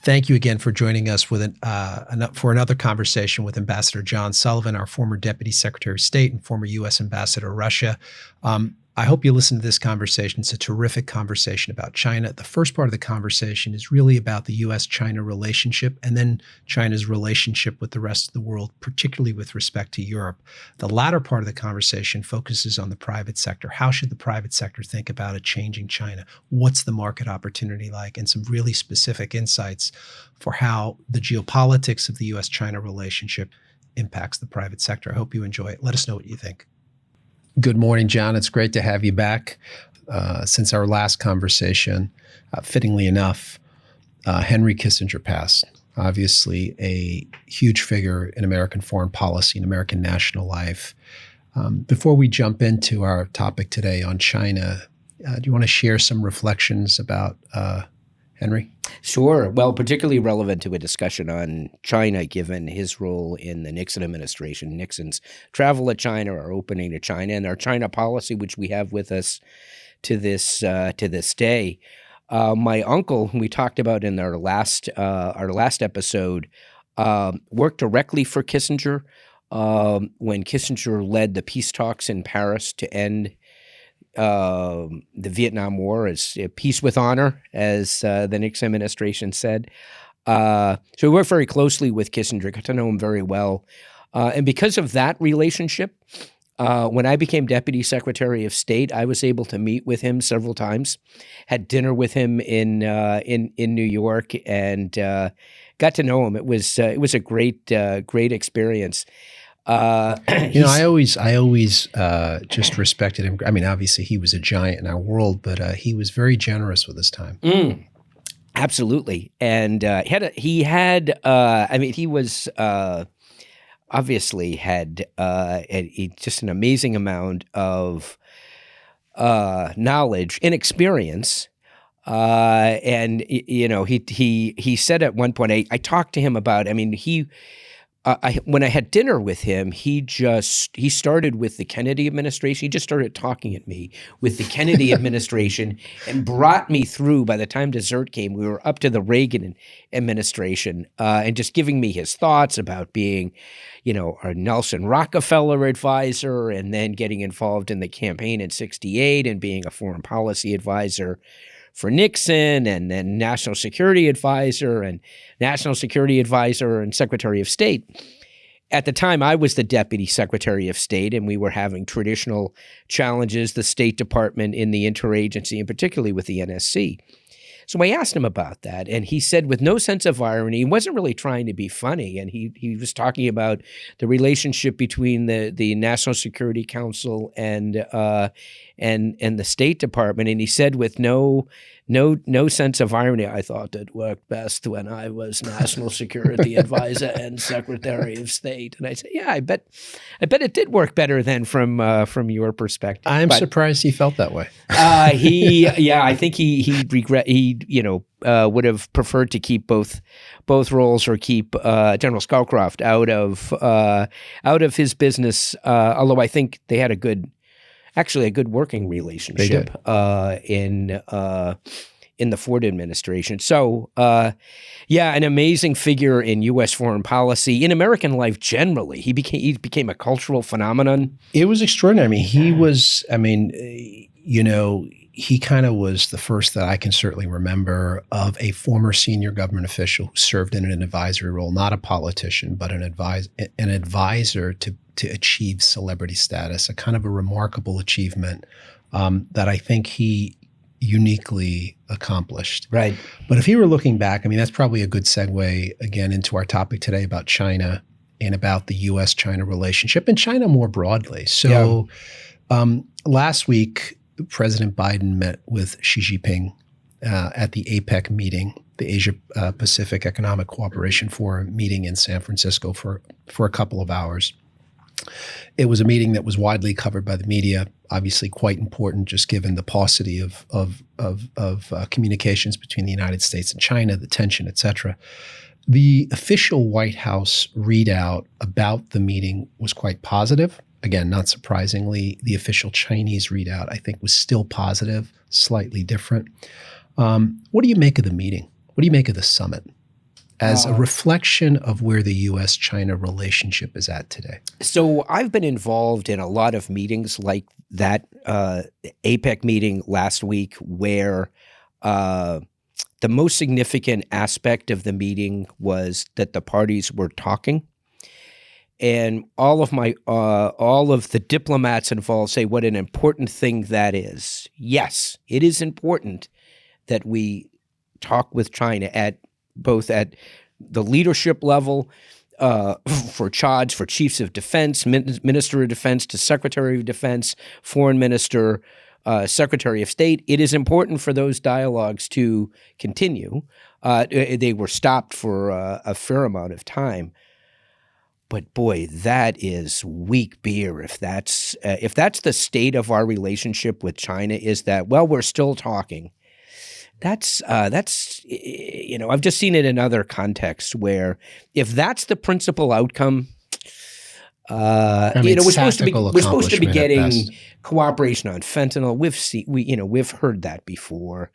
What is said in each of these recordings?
Thank you again for joining us for another conversation with Ambassador John Sullivan, our former Deputy Secretary of State and former U.S. Ambassador to Russia. I hope you listen to this conversation. It's a terrific conversation about China. The first part of the conversation is really about the U.S.-China relationship and then China's relationship with the rest of the world, particularly with respect to Europe. The latter part of the conversation focuses on the private sector. How should the private sector think about a changing China? What's the market opportunity like? And some really specific insights for how the geopolitics of the U.S.-China relationship impacts the private sector. I hope you enjoy it. Let us know what you think. Good morning, John. It's great to have you back. Since our last conversation, fittingly enough, Henry Kissinger passed. Obviously, a huge figure in American foreign policy and American national life. Before we jump into our topic today on China, do you want to share some reflections about Henry? Sure. Well, particularly relevant to a discussion on China, given his role in the Nixon administration, Nixon's travel to China, our opening to China, and our China policy, which we have with us to this day. My uncle, whom we talked about in our last episode, worked directly for Kissinger when Kissinger led the peace talks in Paris to end the Vietnam War as peace with honor, as the Nixon administration said. So we worked very closely with Kissinger, got to know him very well. And because of that relationship, when I became Deputy Secretary of State, I was able to meet with him several times, had dinner with him in New York, and got to know him. It was a great experience. I always just respected him. I mean, obviously he was a giant in our world, but he was very generous with his time. Absolutely. And he was obviously had just an amazing amount of knowledge and experience. And he said at one point, I talked to him about, when I had dinner with him, he started with the Kennedy administration. He just started talking at me with the Kennedy administration and brought me through. By the time dessert came, we were up to the Reagan administration, and just giving me his thoughts about being, a Nelson Rockefeller advisor, and then getting involved in the campaign in '68 and being a foreign policy advisor for Nixon, and then National Security Advisor and Secretary of State. At the time, I was the Deputy Secretary of State, and we were having traditional challenges, the State Department in the interagency, and particularly with the NSC. So I asked him about that, and he said with no sense of irony, he wasn't really trying to be funny, and he was talking about the relationship between the National Security Council and the State Department, and he said with no sense of irony, I thought it worked best when I was National Security Advisor and Secretary of State. And I said, yeah, I bet it did work better than from your perspective. I'm surprised he felt that way. I think he would have preferred to keep both roles, or keep General Scowcroft out of his business. Although I think they had a good working relationship in the Ford administration. So, an amazing figure in U.S. foreign policy, in American life generally. He became a cultural phenomenon. It was extraordinary. I mean, he kind of was the first that I can certainly remember of a former senior government official who served in an advisory role, not a politician, but an advisor to achieve celebrity status, a kind of a remarkable achievement that I think he uniquely accomplished. Right. But if he were looking back, that's probably a good segue again into our topic today about China and about the U.S.-China relationship and China more broadly. So last week, President Biden met with Xi Jinping at the APEC meeting, the Asia Pacific Economic Cooperation Forum meeting in San Francisco for a couple of hours. It was a meeting that was widely covered by the media, obviously quite important, just given the paucity of communications between the United States and China, the tension, et cetera. The official White House readout about the meeting was quite positive. Again, not surprisingly, the official Chinese readout, I think, was still positive, slightly different. What do you make of the meeting? What do you make of the summit? as a reflection of where the U.S.-China relationship is at today? So I've been involved in a lot of meetings like that APEC meeting last week, where the most significant aspect of the meeting was that the parties were talking. And all of the diplomats involved say what an important thing that is. Yes, it is important that we talk with China both at the leadership level, for CHODs, for chiefs of defense, minister of defense to secretary of defense, foreign minister, secretary of state. It is important for those dialogues to continue. They were stopped for a fair amount of time. But boy, that is weak beer. If that's the state of our relationship with China, is that, well, we're still talking. That's I've just seen it in other contexts where if that's the principal outcome, we're supposed to be getting cooperation on fentanyl. We've heard that before.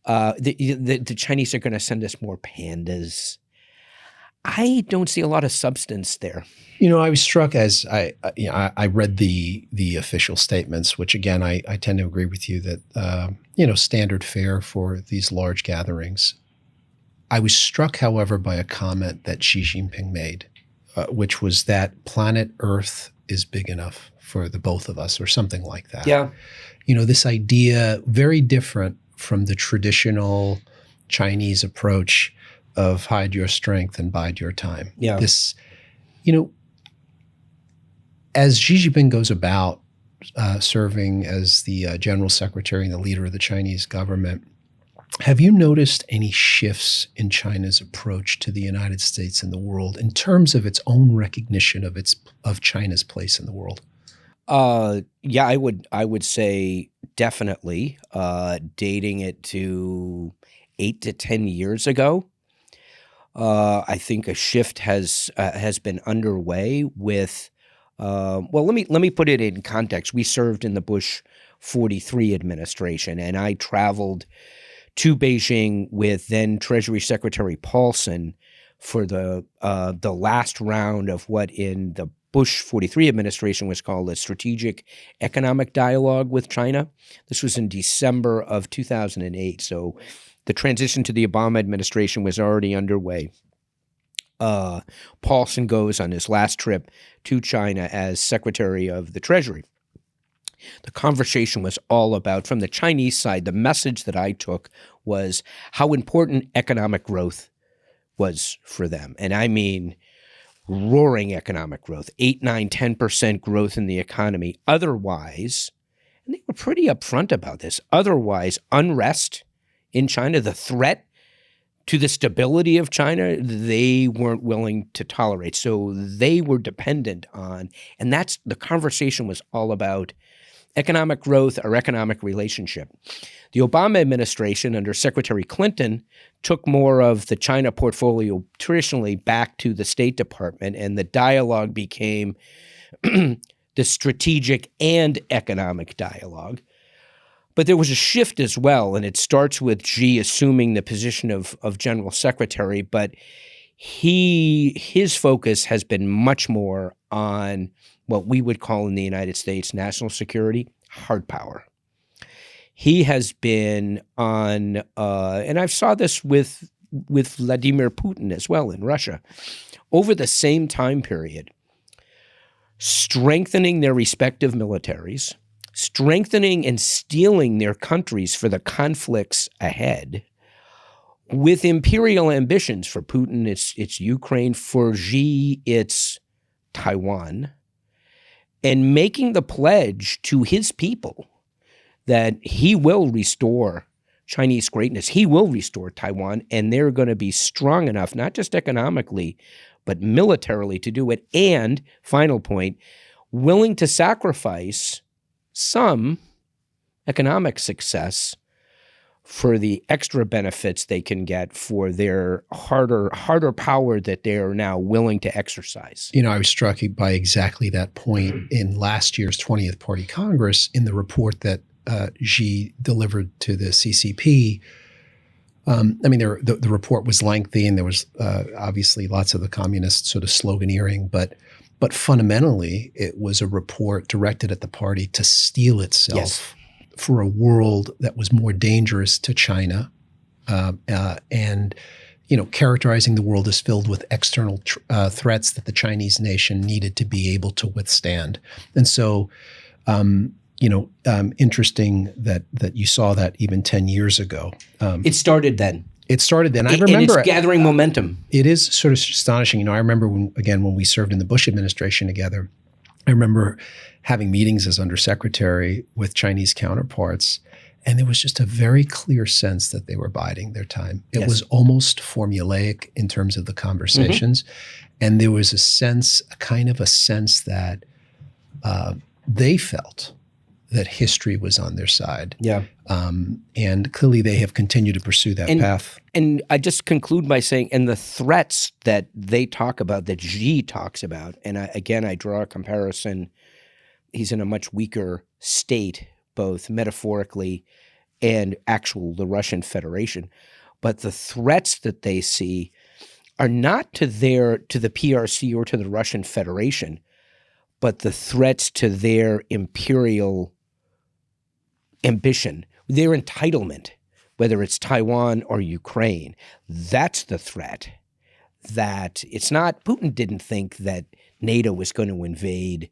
The Chinese are going to send us more pandas. I don't see a lot of substance there. I was struck as I read the official statements, which again, I tend to agree with you that, standard fare for these large gatherings. I was struck, however, by a comment that Xi Jinping made, which was that planet Earth is big enough for the both of us, or something like that. Yeah. This idea, very different from the traditional Chinese approach of hide your strength and bide your time. Yeah. This, as Xi Jinping goes about serving as the general secretary and the leader of the Chinese government, have you noticed any shifts in China's approach to the United States and the world in terms of its own recognition of China's place in the world? Yeah, I would say definitely, dating it to 8 to 10 years ago. I think a shift has been underway with. Let me put it in context. We served in the Bush 43 administration, and I traveled to Beijing with then Treasury Secretary Paulson for the last round of what in the Bush 43 administration was called a strategic economic dialogue with China. This was in December of 2008. So the transition to the Obama administration was already underway. Paulson goes on his last trip to China as Secretary of the Treasury. The conversation was all about, from the Chinese side, the message that I took was how important economic growth was for them. And I mean roaring economic growth, 8, 9, 10% growth in the economy. Otherwise, and they were pretty upfront about this, otherwise unrest in China, the threat to the stability of China, they weren't willing to tolerate. So they were dependent on, and that's the conversation was all about economic growth or economic relationship. The Obama administration under Secretary Clinton took more of the China portfolio traditionally back to the State Department, and the dialogue became the strategic and economic dialogue. But there was a shift as well, and it starts with Xi assuming the position of General Secretary, but his focus has been much more on what we would call in the United States national security, hard power. He has been on, and I saw this with Vladimir Putin as well in Russia, over the same time period, strengthening their respective militaries, strengthening and steeling their countries for the conflicts ahead, with imperial ambitions. For Putin, it's Ukraine. For Xi, it's Taiwan. And making the pledge to his people that he will restore Chinese greatness. He will restore Taiwan, and they're going to be strong enough, not just economically, but militarily to do it. And, final point, willing to sacrifice some economic success for the extra benefits they can get for their harder power that they're now willing to exercise. I was struck by exactly that point in last year's 20th Party Congress in the report that Xi delivered to the CCP. I mean, the report was lengthy, and there was obviously lots of the communist sort of sloganeering, but fundamentally, it was a report directed at the party to steel itself Yes. for a world that was more dangerous to China, and characterizing the world as filled with external threats that the Chinese nation needed to be able to withstand. And so, interesting that you saw that even 10 years ago. It started then. It started then. I And remember it's gathering momentum. It is sort of astonishing. I remember when we served in the Bush administration together, I remember having meetings as undersecretary with Chinese counterparts, and there was just a very clear sense that they were biding their time. It Yes. was almost formulaic in terms of the conversations. And there was a kind of a sense that they felt that history was on their side. Yeah. And clearly they have continued to pursue that path. And I just conclude by saying, and the threats that they talk about, that Xi talks about, and I draw a comparison. He's in a much weaker state, both metaphorically and the Russian Federation. But the threats that they see are not to the PRC or to the Russian Federation, but the threats to their imperial ambition, their entitlement, whether it's Taiwan or Ukraine. That's the threat. That it's not, Putin didn't think that NATO was going to invade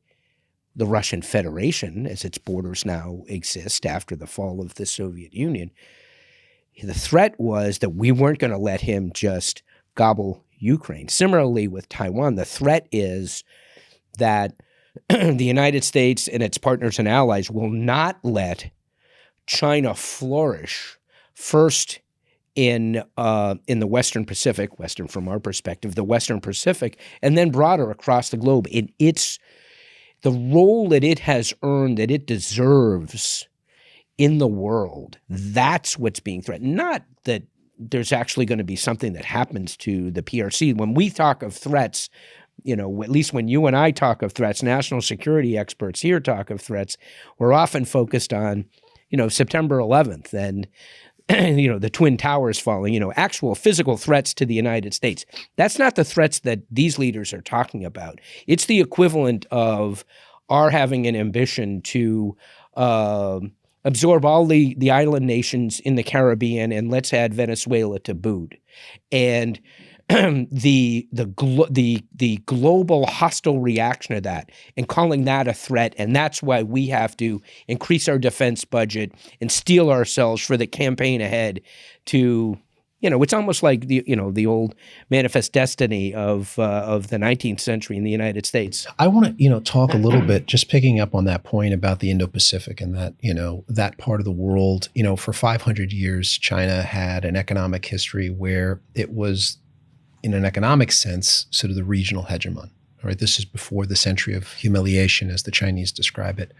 the Russian Federation as its borders now exist after the fall of the Soviet Union. The threat was that we weren't going to let him just gobble Ukraine. Similarly with Taiwan, the threat is that the United States and its partners and allies will not let China flourish first in the Western Pacific, Western from our perspective, the Western Pacific, and then broader across the globe. It's the role that it has earned, that it deserves in the world. That's what's being threatened. Not that there's actually going to be something that happens to the PRC. When we talk of threats, at least when you and I talk of threats, national security experts here talk of threats, we're often focused on, September 11th and, the Twin Towers falling, actual physical threats to the United States. That's not the threats that these leaders are talking about. It's the equivalent of our having an ambition to absorb all the island nations in the Caribbean, and let's add Venezuela to boot. And the global hostile reaction to that, and calling that a threat, and that's why we have to increase our defense budget and steel ourselves for the campaign ahead. To it's almost like the old manifest destiny of the 19th century in the United States. I want to talk a little bit, just picking up on that point about the Indo-Pacific and that that part of the world. For 500 years, China had an economic history where it was, in an economic sense, sort of the regional hegemon. All right, this is before the century of humiliation, as the Chinese describe it.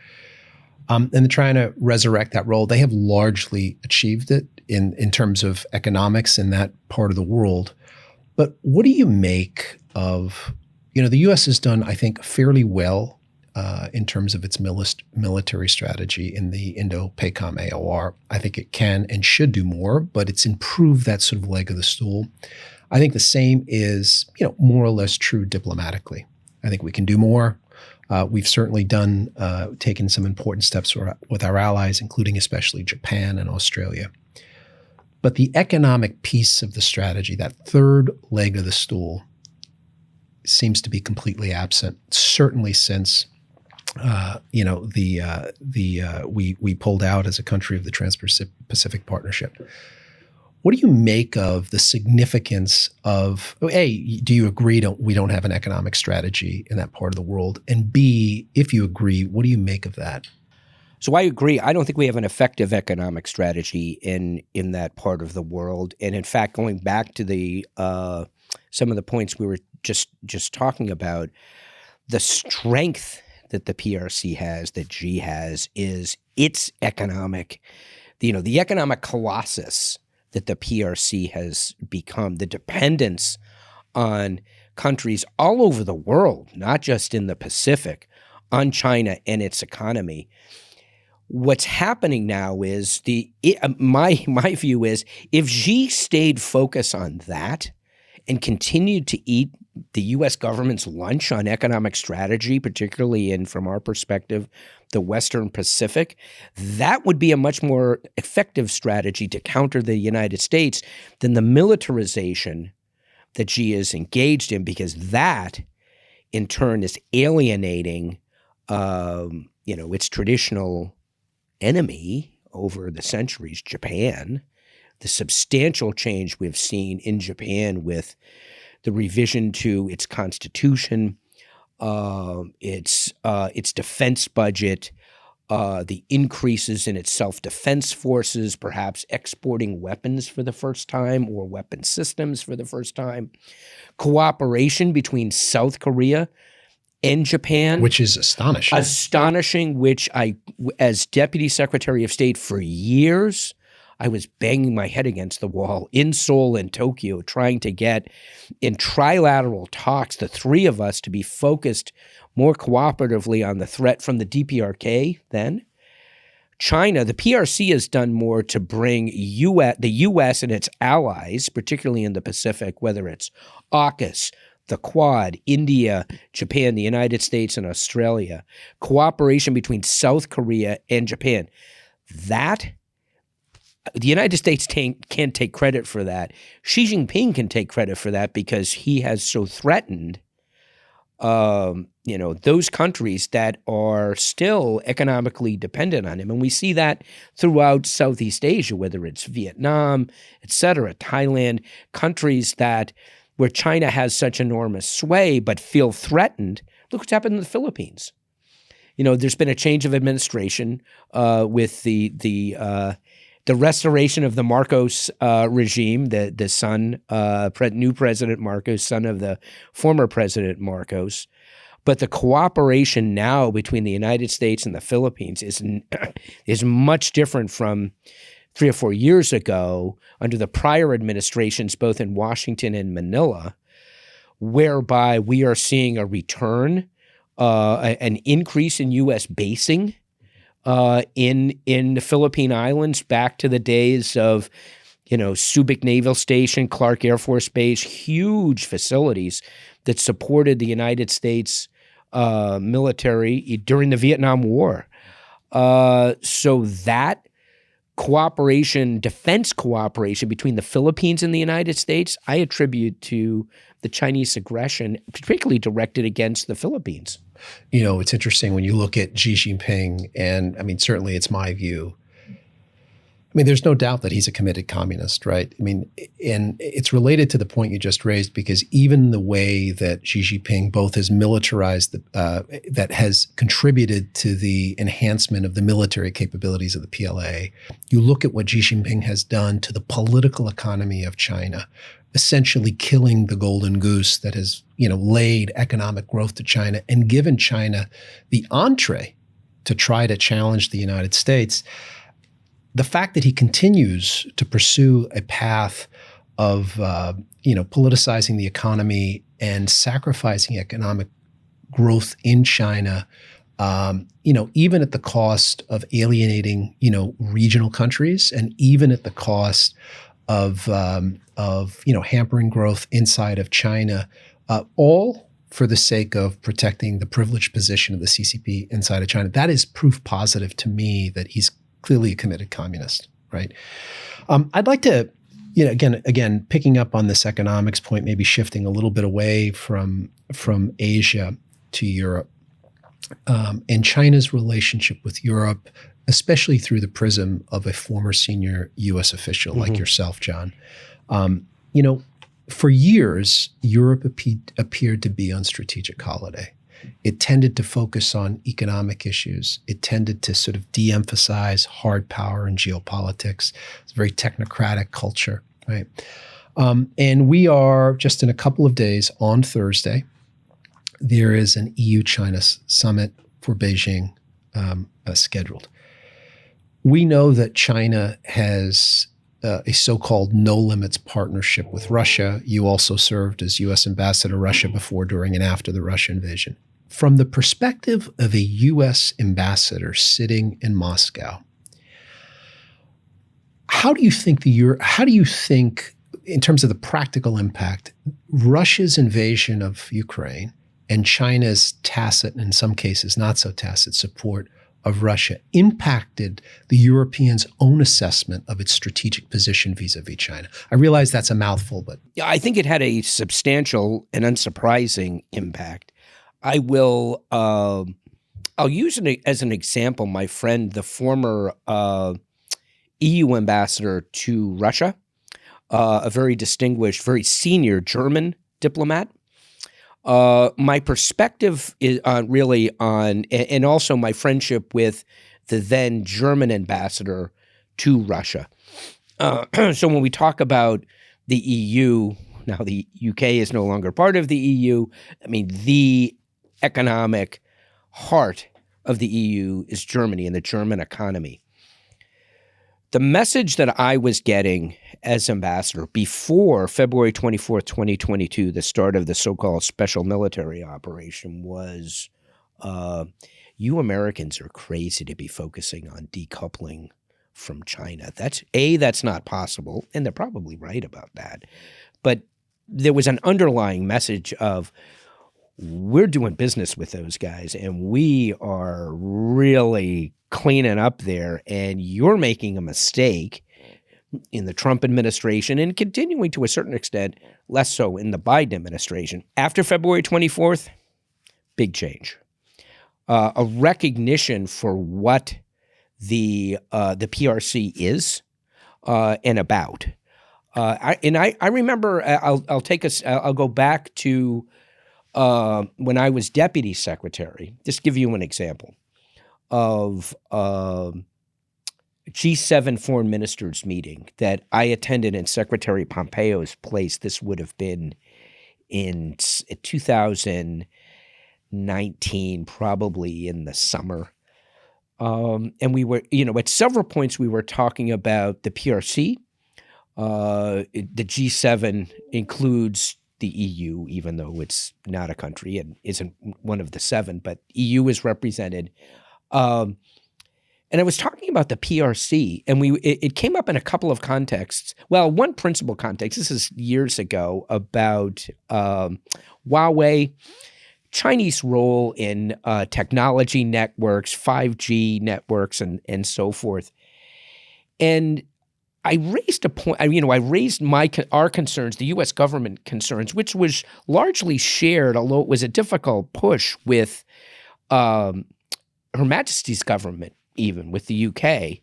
And they're trying to resurrect that role. They have largely achieved it in terms of economics in that part of the world. But what do you make of, the U.S. has done, I think, fairly well in terms of its military strategy in the Indo-PACOM AOR. I think it can and should do more, but it's improved that sort of leg of the stool. I think the same is, more or less true diplomatically. I think we can do more. We've certainly taken some important steps with our allies, including especially Japan and Australia. But the economic piece of the strategy, that third leg of the stool, seems to be completely absent. Certainly since we pulled out as a country of the Trans-Pacific Partnership. What do you make of the significance of, A, do you agree we don't have an economic strategy in that part of the world? And B, if you agree, what do you make of that? So I agree. I don't think we have an effective economic strategy in that part of the world. And in fact, going back to some of the points we were just talking about, the strength that the PRC has, that Xi has, is its economic, the economic colossus that the PRC has become, the dependence on countries all over the world, not just in the Pacific, on China and its economy. What's happening now is my view is if Xi stayed focused on that and continued to eat the U.S. government's lunch on economic strategy, particularly in, from our perspective, the Western Pacific, that would be a much more effective strategy to counter the United States than the militarization that Xi is engaged in, because that, in turn, is alienating, its traditional enemy over the centuries, Japan. The substantial change we've seen in Japan with the revision to its constitution, its defense budget, the increases in its self-defense forces, perhaps exporting weapons for the first time or weapon systems for the first time, cooperation between South Korea and Japan. Which is astonishing. Astonishing, which I, as Deputy Secretary of State for years, I was banging my head against the wall in Seoul and Tokyo, trying to get in trilateral talks, the three of us, to be focused more cooperatively on the threat from the DPRK then. China, the PRC has done more to bring the U.S. and its allies, particularly in the Pacific, whether it's AUKUS, the Quad, India, Japan, the United States, and Australia, cooperation between South Korea and Japan. That, the United States can't take credit for that. Xi Jinping can take credit for that because he has so threatened those countries that are still economically dependent on him. And we see that throughout Southeast Asia, whether it's Vietnam, et cetera, Thailand, countries where China has such enormous sway but feel threatened. Look what's happened in the Philippines. There's been a change of administration with the restoration of the Marcos regime, the son, new President Marcos, son of the former President Marcos. But the cooperation now between the United States and the Philippines is much different from 3 or 4 years ago under the prior administrations, both in Washington and Manila, whereby we are seeing a return, an increase in U.S. basing in the Philippine Islands back to the days of, Subic Naval Station, Clark Air Force Base, huge facilities that supported the United States military during the Vietnam War. So that cooperation, defense cooperation between the Philippines and the United States, I attribute to the Chinese aggression, particularly directed against the Philippines. It's interesting when you look at Xi Jinping, and certainly it's my view. There's no doubt that he's a committed communist, right? And it's related to the point you just raised, because even the way that Xi Jinping both has militarized, that has contributed to the enhancement of the military capabilities of the PLA, you look at what Xi Jinping has done to the political economy of China, essentially killing the golden goose that has, laid economic growth to China and given China the entree to try to challenge the United States. The fact that he continues to pursue a path of, politicizing the economy and sacrificing economic growth in China, even at the cost of alienating, regional countries, and even at the cost of hampering growth inside of China, all for the sake of protecting the privileged position of the CCP inside of China. That is proof positive to me that he's clearly a committed communist, right? I'd like to, again, picking up on this economics point, maybe shifting a little bit away from Asia to Europe, and China's relationship with Europe, especially through the prism of a former senior U.S. official like yourself, John. For years, Europe appeared to be on strategic holiday. It tended to focus on economic issues. It tended to sort of de-emphasize hard power and geopolitics. It's a very technocratic culture, right? And we are just in a couple of days, on Thursday, there is an EU-China summit for Beijing scheduled. We know that China has a so-called no-limits partnership with Russia. You also served as U.S. Ambassador to Russia before, during, and after the Russia invasion. From the perspective of a U.S. ambassador sitting in Moscow, how do you think, in terms of the practical impact, Russia's invasion of Ukraine and China's tacit, and in some cases not so tacit, support of Russia impacted the Europeans' own assessment of its strategic position vis-a-vis China? I realize that's a mouthful, but Yeah, I think it had a substantial and unsurprising impact. I'll use as an example my friend, the former EU ambassador to Russia, a very distinguished, very senior German diplomat. My perspective is and also my friendship with the then German ambassador to Russia. So when we talk about the EU, now the UK is no longer part of the EU. I mean, the economic heart of the EU is Germany and the German economy. The message that I was getting as ambassador before February 24th, 2022, the start of the so-called special military operation, was you Americans are crazy to be focusing on decoupling from China. That's not possible, and they're probably right about that. But there was an underlying message of, we're doing business with those guys, and we are really cleaning up there, and you're making a mistake in the Trump administration and continuing to a certain extent, less so in the Biden administration. After February 24th, big change. A recognition for what the PRC is and about. I remember, I'll go back to when I was deputy secretary. Just give you an example of G7 foreign ministers meeting that I attended in Secretary Pompeo's place. This would have been in 2019, probably in the summer. And we were, at several points we were talking about the PRC. The G7 includes the EU, even though it's not a country and isn't one of the seven, but EU is represented. And I was talking about the PRC, and it came up in a couple of contexts. Well, one principal context, this is years ago, about Huawei, Chinese role in technology networks, 5G networks, and so forth. And I raised a point. I raised our concerns, the U.S. government concerns, which was largely shared, although it was a difficult push with Her Majesty's government, even with the UK,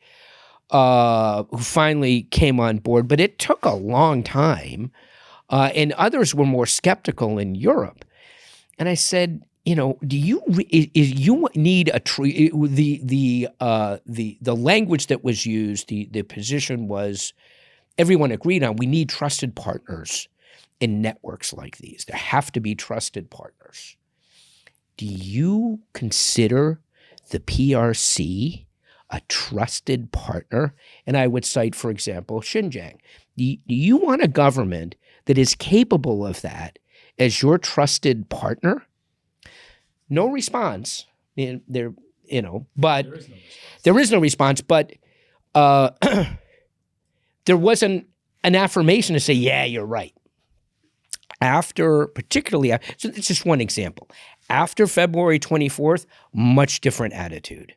who finally came on board. But it took a long time, and others were more skeptical in Europe. And I said, do you need the language that was used, the position was, everyone agreed on, we need trusted partners in networks like these. There have to be trusted partners. Do you consider the PRC a trusted partner? And I would cite, for example, Xinjiang. Do you want a government that is capable of that as your trusted partner? No response. But there is no response. But there wasn't an affirmation to say, yeah, you're right. So it's just one example. After February 24th, much different attitude.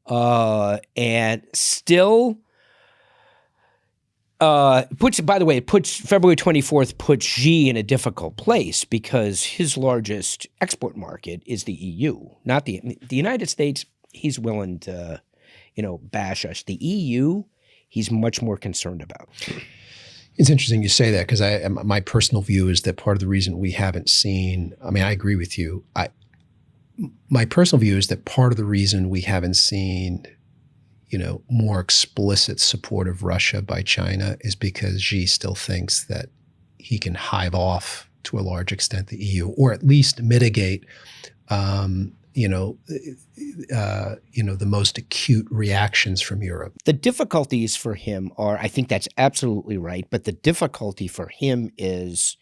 And still February 24th puts Xi in a difficult place because his largest export market is the EU, not the United States. He's willing to, bash us. The EU, he's much more concerned about. It's interesting you say that, because my personal view is that part of the reason we haven't seen, I agree with you. My personal view is that part of the reason we haven't seen, more explicit support of Russia by China is because Xi still thinks that he can hive off to a large extent the EU, or at least mitigate, the most acute reactions from Europe. The difficulties for him are, I think that's absolutely right, but the difficulty for him is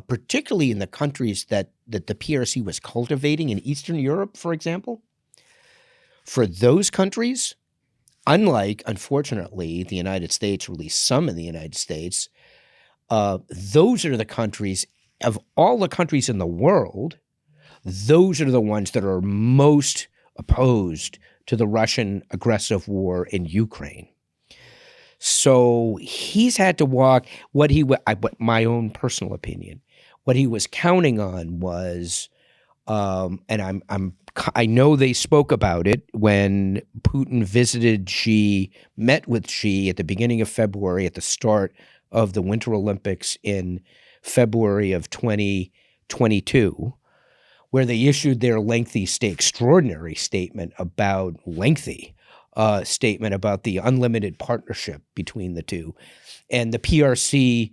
particularly in the countries that that the PRC was cultivating in Eastern Europe, for example, for those countries, unlike, unfortunately, the United States, or at least some in the United States, those are the countries, of all the countries in the world, those are the ones that are most opposed to the Russian aggressive war in Ukraine. So he's had to walk my own personal opinion, what he was counting on was, and I know they spoke about it when Putin visited Xi, met with Xi at the beginning of February, at the start of the Winter Olympics in February of 2022, where they issued their extraordinary statement about the unlimited partnership between the two. And the PRC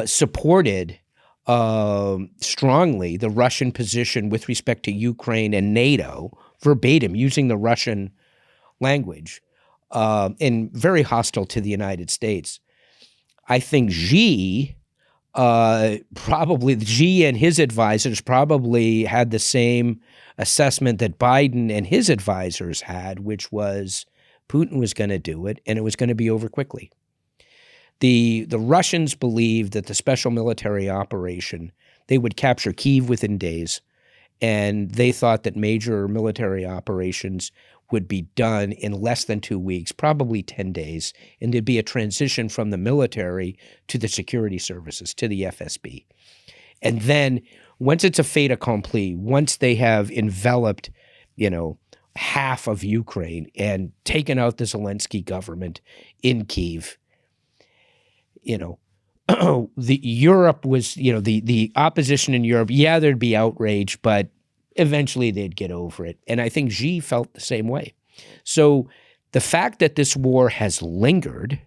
supported strongly the Russian position with respect to Ukraine and NATO, verbatim, using the Russian language, and very hostile to the United States. I think Xi and his advisors probably had the same assessment that Biden and his advisors had, which was Putin was going to do it, and it was going to be over quickly. The Russians believed that the special military operation, they would capture Kyiv within days, and they thought that major military operations would be done in less than 2 weeks, probably 10 days, and there'd be a transition from the military to the security services, to the FSB. And then once it's a fait accompli, once they have enveloped, half of Ukraine and taken out the Zelensky government in Kyiv, the Europe was, the opposition in Europe, there'd be outrage, but eventually they'd get over it. And I think Xi felt the same way. So the fact that this war has lingered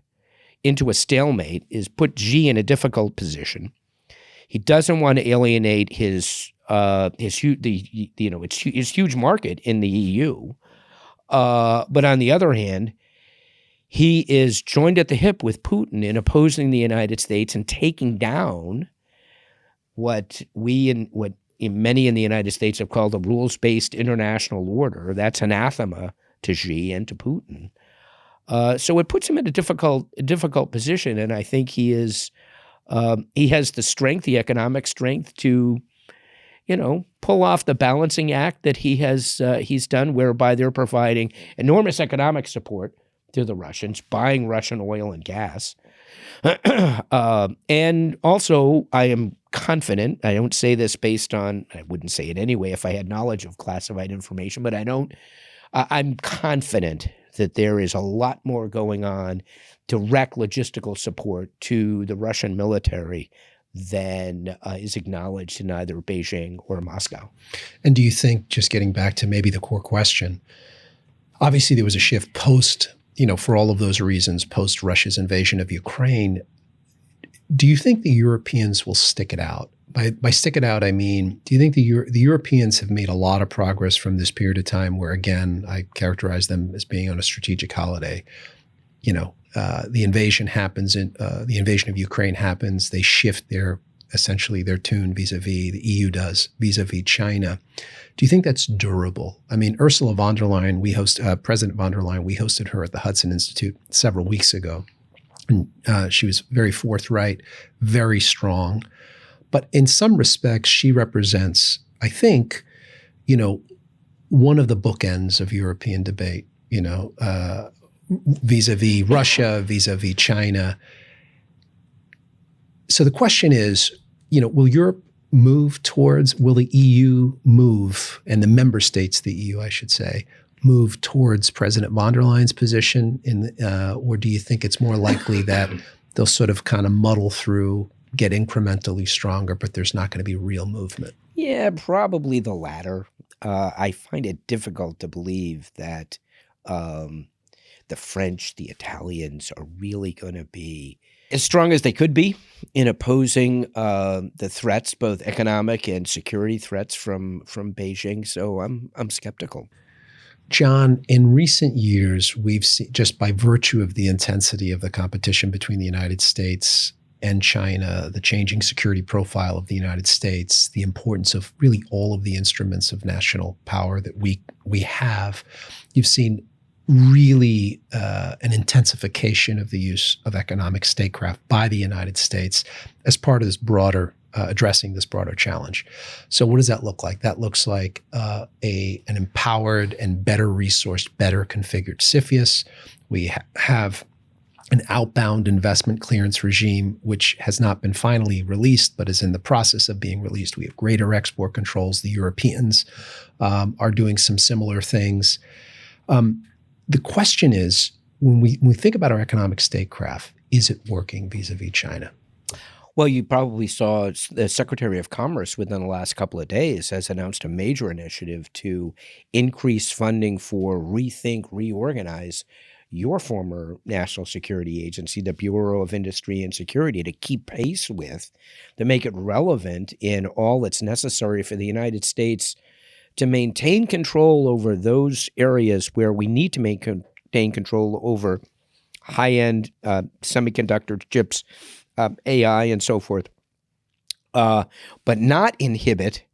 into a stalemate is put Xi in a difficult position. He doesn't want to alienate his huge market in the EU. But on the other hand, he is joined at the hip with Putin in opposing the United States and taking down what many in the United States have called a rules-based international order. That's anathema to Xi and to Putin. So it puts him in a difficult position, and I think he has the strength, the economic strength, to pull off the balancing act that he's done, whereby they're providing enormous economic support to the Russians, buying Russian oil and gas. And also, I am confident, I don't say this I wouldn't say it anyway if I had knowledge of classified information, but I'm confident that there is a lot more going on, direct logistical support to the Russian military than is acknowledged in either Beijing or Moscow. And do you think, just getting back to maybe the core question, obviously there was a shift for all of those reasons, post Russia's invasion of Ukraine. Do you think the Europeans will stick it out? By stick it out, I mean, do you think the Europeans have made a lot of progress from this period of time where, again, I characterize them as being on a strategic holiday? The invasion happens, the invasion of Ukraine happens. They shift essentially their tune vis-a-vis, the EU does, vis-a-vis China. Do you think that's durable? I mean, Ursula von der Leyen, President von der Leyen, we hosted her at the Hudson Institute several weeks ago. And she was very forthright, very strong. But in some respects, she represents, I think, one of the bookends of European debate, vis-a-vis Russia, vis-a-vis China. So the question is, will the EU move, and the member states of the EU, I should say, move towards President von der Leyen's position, or do you think it's more likely that they'll sort of kind of muddle through, get incrementally stronger, but there's not going to be real movement? Yeah, probably the latter. I find it difficult to believe that the French, the Italians are really going to be as strong as they could be in opposing the threats, both economic and security threats from Beijing. So I'm skeptical. John, in recent years, we've seen, just by virtue of the intensity of the competition between the United States and China, the changing security profile of the United States, the importance of really all of the instruments of national power that we have, you've seen really an intensification of the use of economic statecraft by the United States as part of this broader addressing this broader challenge. So what does that look like? That looks like an empowered and better resourced, better configured CFIUS. We have an outbound investment clearance regime, which has not been finally released, but is in the process of being released. We have greater export controls. The Europeans are doing some similar things. The question is, when we think about our economic statecraft, is it working vis-a-vis China? Well, you probably saw the Secretary of Commerce within the last couple of days has announced a major initiative to increase funding for Rethink, Reorganize, your former national security agency, the Bureau of Industry and Security, to keep pace with, to make it relevant in all that's necessary for the United States to maintain control over those areas where we need to maintain control over high-end semiconductor chips, AI, and so forth, but not inhibit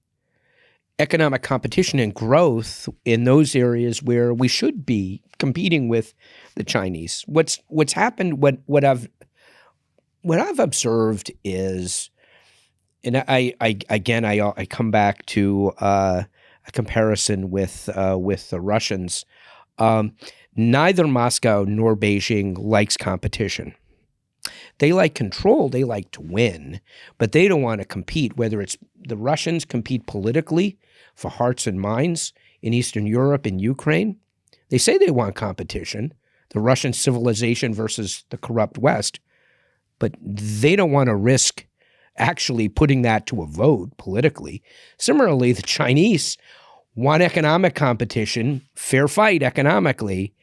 economic competition and growth in those areas where we should be competing with the Chinese. What's happened? What I've observed is, and I come back to a comparison with the Russians. Neither Moscow nor Beijing likes competition. They like control, they like to win, but they don't want to compete, whether it's the Russians compete politically for hearts and minds in Eastern Europe and Ukraine. They say they want competition, the Russian civilization versus the corrupt West, but they don't want to risk actually putting that to a vote politically. Similarly, the Chinese want economic competition, fair fight economically,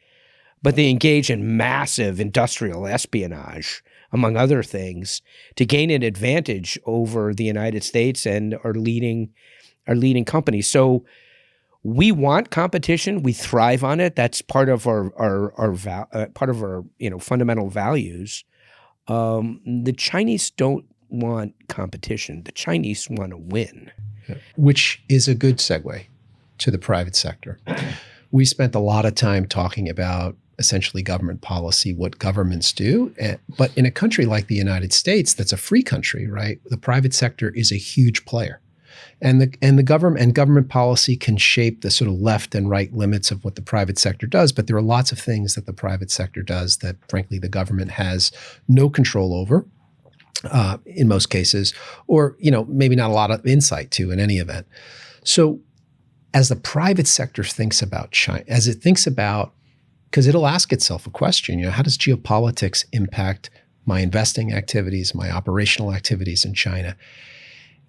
but they engage in massive industrial espionage, among other things, to gain an advantage over the United States and our leading companies. So we want competition. We thrive on it. That's part of our fundamental values. The Chinese don't want competition. The Chinese want to win. Which is a good segue to the private sector. We spent a lot of time talking about essentially government policy, what governments do. But in a country like the United States, that's a free country, right? The private sector is a huge player. And the government policy can shape the sort of left and right limits of what the private sector does. But there are lots of things that the private sector does that, frankly, the government has no control over in most cases, or maybe not a lot of insight to in any event. So as the private sector thinks about China, as it thinks about, because it'll ask itself a question, how does geopolitics impact my investing activities, my operational activities in China?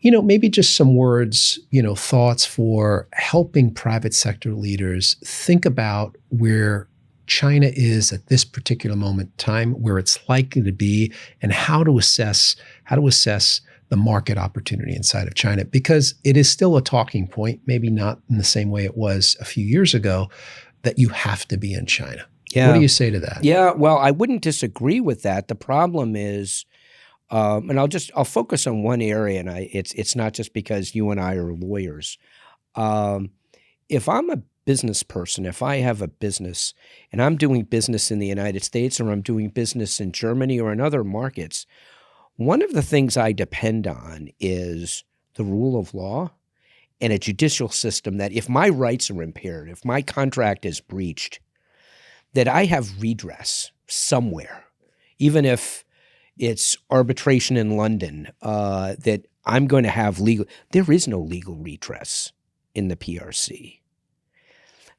Maybe just some words, thoughts for helping private sector leaders think about where China is at this particular moment in time, where it's likely to be, and how to assess the market opportunity inside of China, because it is still a talking point, maybe not in the same way it was a few years ago, that you have to be in China. Yeah. What do you say to that? Yeah, well, I wouldn't disagree with that. The problem is, and I'll focus on one area, and it's not just because you and I are lawyers. If I'm a business person, if I have a business and I'm doing business in the United States or I'm doing business in Germany or in other markets, one of the things I depend on is the rule of law and a judicial system that if my rights are impaired, if my contract is breached, that I have redress somewhere, even if it's arbitration in London, that I'm going to have legal. There is no legal redress in the PRC.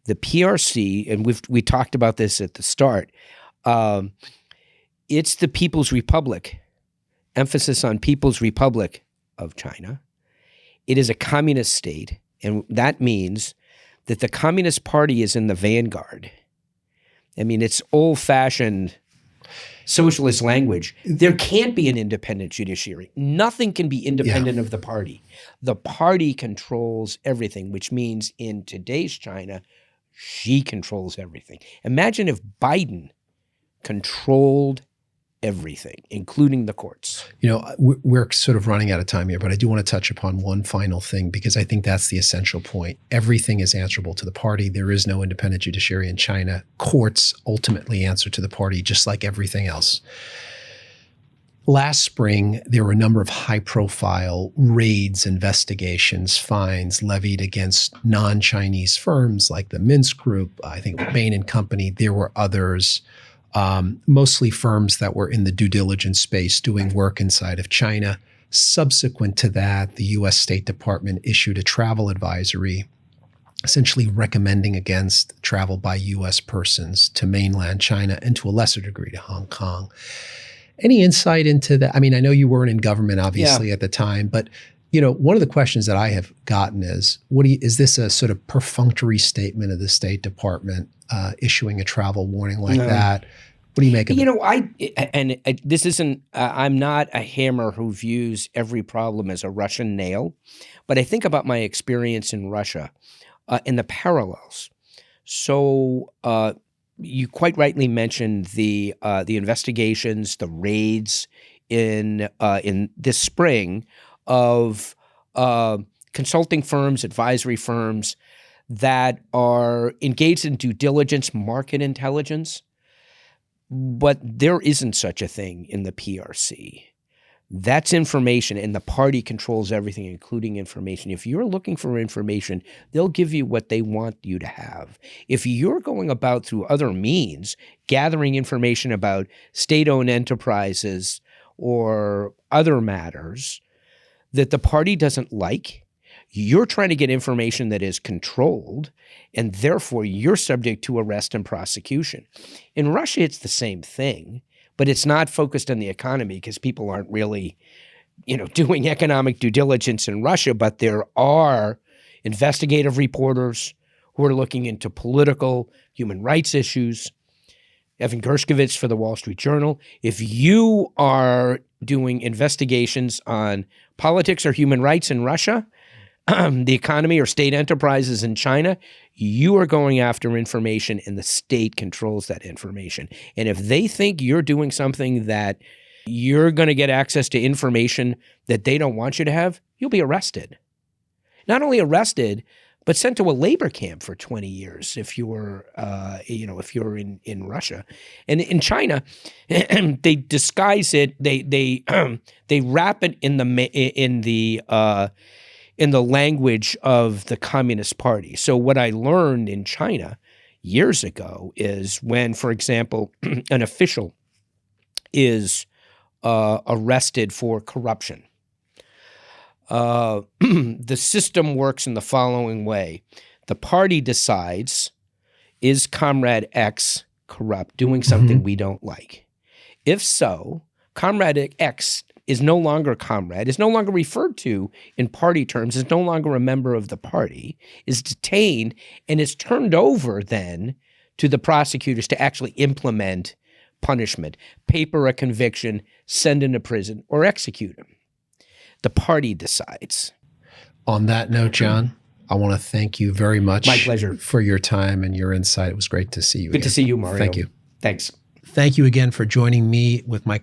The PRC, and we talked about this at the start, it's the People's Republic, emphasis on People's Republic of China. It is a communist state, and that means that the Communist Party is in the vanguard. I mean, it's old-fashioned socialist language. There can't be an independent judiciary. Nothing can be independent of the party. The party controls everything, which means in today's China, she controls everything. Imagine if Biden controlled everything, including the courts. You know, we're sort of running out of time here, but I do want to touch upon one final thing because I think that's the essential point. Everything is answerable to the party. There is no independent judiciary in China. Courts ultimately answer to the party, just like everything else. Last spring, there were a number of high-profile raids, investigations, fines levied against non-Chinese firms like the Minsk Group, I think Bain and Company. There were others, mostly firms that were in the due diligence space doing work inside of China. Subsequent to that, the U.S. State Department issued a travel advisory essentially recommending against travel by U.S. persons to mainland China and to a lesser degree to Hong Kong. Any insight into that? I mean, I know you weren't in government, obviously, at the time, but you know, one of the questions that I have gotten is, is this a sort of perfunctory statement of the State Department issuing a travel warning like that? What do you make of it? You know, this isn't, I'm not a hammer who views every problem as a Russian nail, but I think about my experience in Russia and the parallels. So, you quite rightly mentioned the investigations, the raids in this spring of consulting firms, advisory firms that are engaged in due diligence, market intelligence, but there isn't such a thing in the PRC. That's information, and the party controls everything, including information. If you're looking for information, they'll give you what they want you to have. If you're going about through other means, gathering information about state-owned enterprises or other matters that the party doesn't like, you're trying to get information that is controlled, and therefore you're subject to arrest and prosecution. In Russia, it's the same thing. But it's not focused on the economy because people aren't really, you know, doing economic due diligence in Russia. But there are investigative reporters who are looking into political, human rights issues. Evan Gershkovich for the Wall Street Journal. If you are doing investigations on politics or human rights in Russia, the economy or state enterprises in China, you are going after information and the state controls that information. And if they think you're doing something that you're going to get access to information that they don't want you to have, you'll be arrested. Not only arrested, but sent to a labor camp for 20 years if you're, if you're in Russia. And in China, they disguise it. They wrap it in the language of the Communist Party. So what I learned in China years ago is when, for example, an official is arrested for corruption, the system works in the following way. The party decides, is Comrade X corrupt, doing something we don't like? If so, Comrade X is no longer comrade, is no longer referred to in party terms, is no longer a member of the party, is detained, and is turned over then to the prosecutors to actually implement punishment, paper a conviction, send him to prison, or execute him. The party decides. On that note, John, I want to thank you very much. My pleasure. For your time and your insight. It was great to see you Good again. to see you, Mario. Thank you. Thanks. Thank you again for joining me with my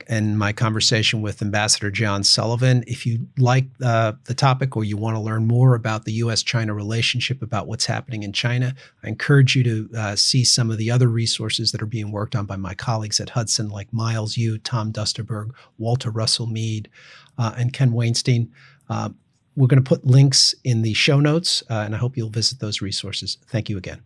conversation with Ambassador John Sullivan. If you like the topic or you want to learn more about the U.S.-China relationship, about what's happening in China, I encourage you to see some of the other resources that are being worked on by my colleagues at Hudson, like Miles Yu, Tom Dusterberg, Walter Russell Mead, and Ken Weinstein. We're going to put links in the show notes, and I hope you'll visit those resources. Thank you again.